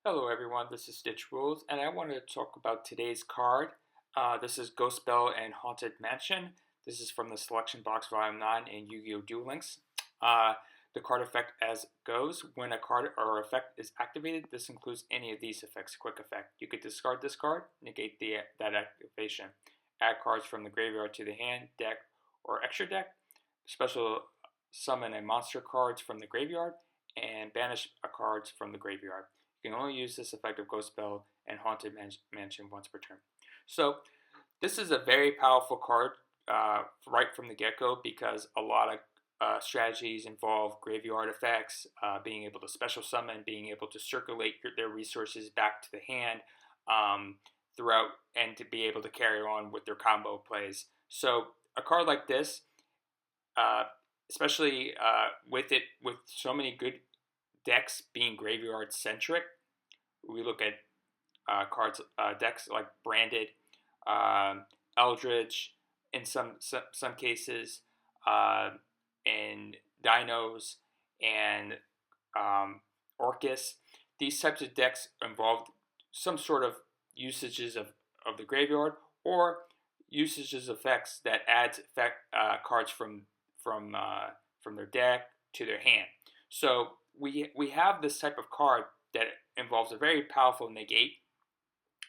Hello everyone, this is StichRulez, and I wanted to talk about today's card. This is Ghost Belle and Haunted Mansion. This is from the Selection Box Volume 9 in Yu-Gi-Oh! Duel Links. The card effect as goes. When a card or effect is activated, this includes any of these effects. Quick effect. You could discard this card, negate that activation. Add cards from the graveyard to the hand, deck, or extra deck. Special summon a monster cards from the graveyard, and banish a cards from the graveyard. You can only use this effect of Ghost Belle and Haunted Mansion once per turn. So this is a very powerful card right from the get-go because a lot of strategies involve graveyard effects, being able to special summon, being able to circulate their resources back to the hand throughout, and to be able to carry on with their combo plays. So a card like this, especially with so many good decks being graveyard centric, we look at decks like Branded, Eldritch, in some cases, and Dinos and Orcus. These types of decks involve some sort of usages of the graveyard, or usages of effects that adds cards from their deck to their hand. So we have this type of card that involves a very powerful negate,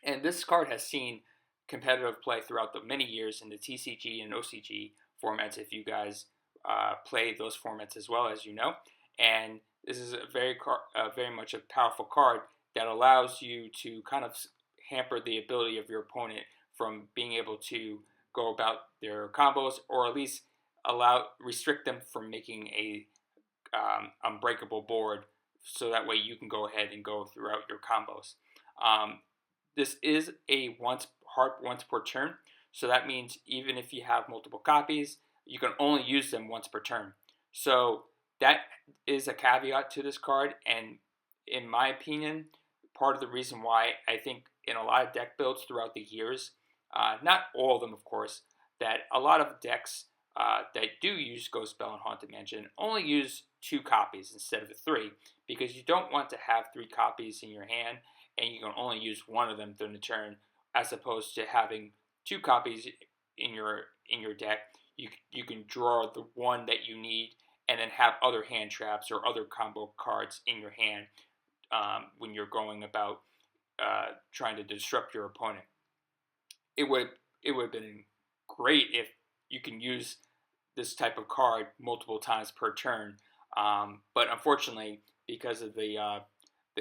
and this card has seen competitive play throughout the many years in the TCG and OCG formats, if you guys play those formats as well, as you know. And this is a very much a powerful card that allows you to kind of hamper the ability of your opponent from being able to go about their combos, or at least restrict them from making a unbreakable board, so that way you can go ahead and go throughout your combos. This is a once per turn, so that means even if you have multiple copies, you can only use them once per turn. So that is a caveat to this card, and in my opinion, part of the reason why I think in a lot of deck builds throughout the years, not all of them of course, that a lot of decks that do use Ghost Belle and Haunted Mansion only use 2 copies instead of 3, because you don't want to have 3 copies in your hand and you can only use one of them during the turn, as opposed to having 2 copies in your deck. You can draw the one that you need and then have other hand traps or other combo cards in your hand when you're going about trying to disrupt your opponent. It would have been great if you can use this type of card multiple times per turn, but unfortunately, because of the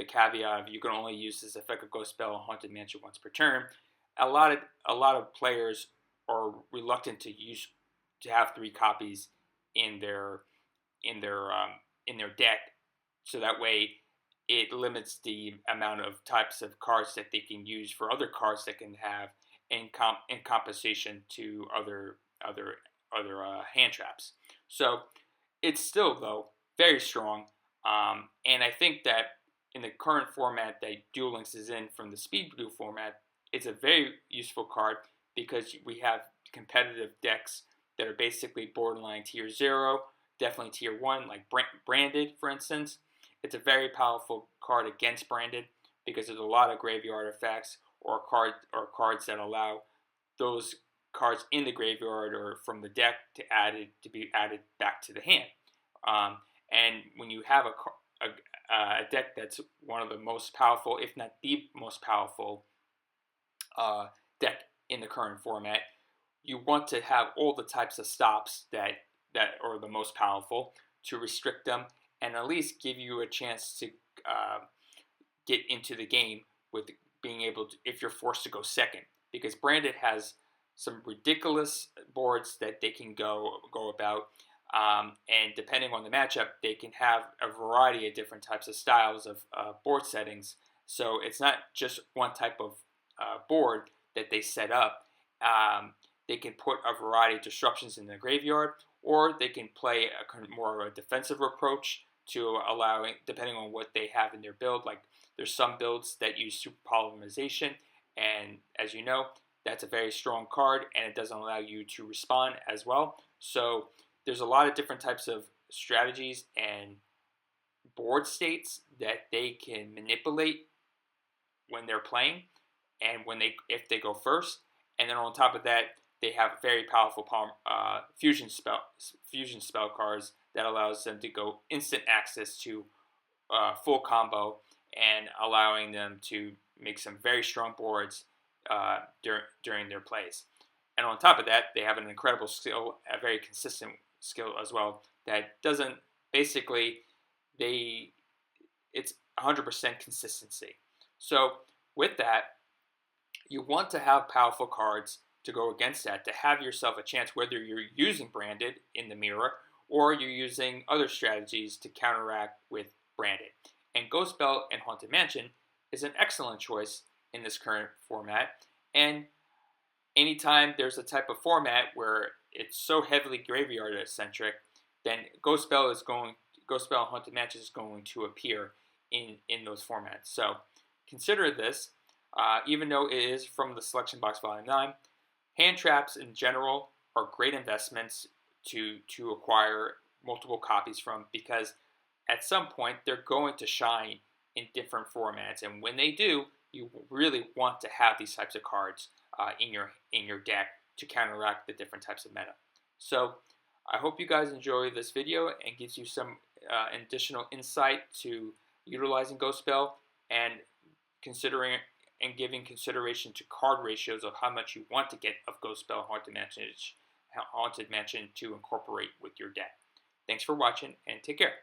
caveat of you can only use this effect of Ghost Belle and Haunted Mansion once per turn, a lot of players are reluctant to have 3 copies in their deck, so that way it limits the amount of types of cards that they can use for other cards that can have in compensation to other hand traps. So it's still, though, very strong, and I think that in the current format that Duel Links is in, from the speedduel format, it's a very useful card because we have competitive decks that are basically borderline tier 0, definitely tier 1, like Branded, for instance. It's a very powerful card against Branded because there's a lot of graveyard effects or cards that allow those cards in the graveyard or from the deck to be added back to the hand. And when you have a deck that's one of the most powerful, if not the most powerful deck in the current format, you want to have all the types of stops that are the most powerful to restrict them and at least give you a chance to get into the game with being able to, if you're forced to go second, because Branded has some ridiculous boards that they can go about, and depending on the matchup, they can have a variety of different types of styles of board settings. So it's not just one type of board that they set up. They can put a variety of disruptions in the graveyard, or they can play more of a defensive approach to allowing, depending on what they have in their build. Like, there's some builds that use super polymerization, and as you know, that's a very strong card, and it doesn't allow you to respond as well. So there's a lot of different types of strategies and board states that they can manipulate when they're playing, and if they go first. And then on top of that, they have very powerful fusion spell cards that allows them to go instant access to full combo, and allowing them to make some very strong boards during their plays. And on top of that, they have an incredible skill, a very consistent skill as well, that doesn't basically, it's 100% consistency. So with that, you want to have powerful cards to go against that, to have yourself a chance, whether you're using branded in the mirror or you're using other strategies to counteract with branded. And Ghost Belle and Haunted Mansion is an excellent choice in this current format. And anytime there's a type of format where it's so heavily graveyard centric, then Ghost Belle and Haunted Mansion is going to appear in those formats. So consider this, even though it is from the Selection Box Volume 9, hand traps in general are great investments to acquire multiple copies from, because at some point they're going to shine in different formats, and when they do, you really want to have these types of cards in your deck to counteract the different types of meta. So I hope you guys enjoy this video and gives you some additional insight to utilizing Ghost Belle and considering and giving consideration to card ratios of how much you want to get of Ghost Belle Haunted Mansion to incorporate with your deck. Thanks for watching, and take care.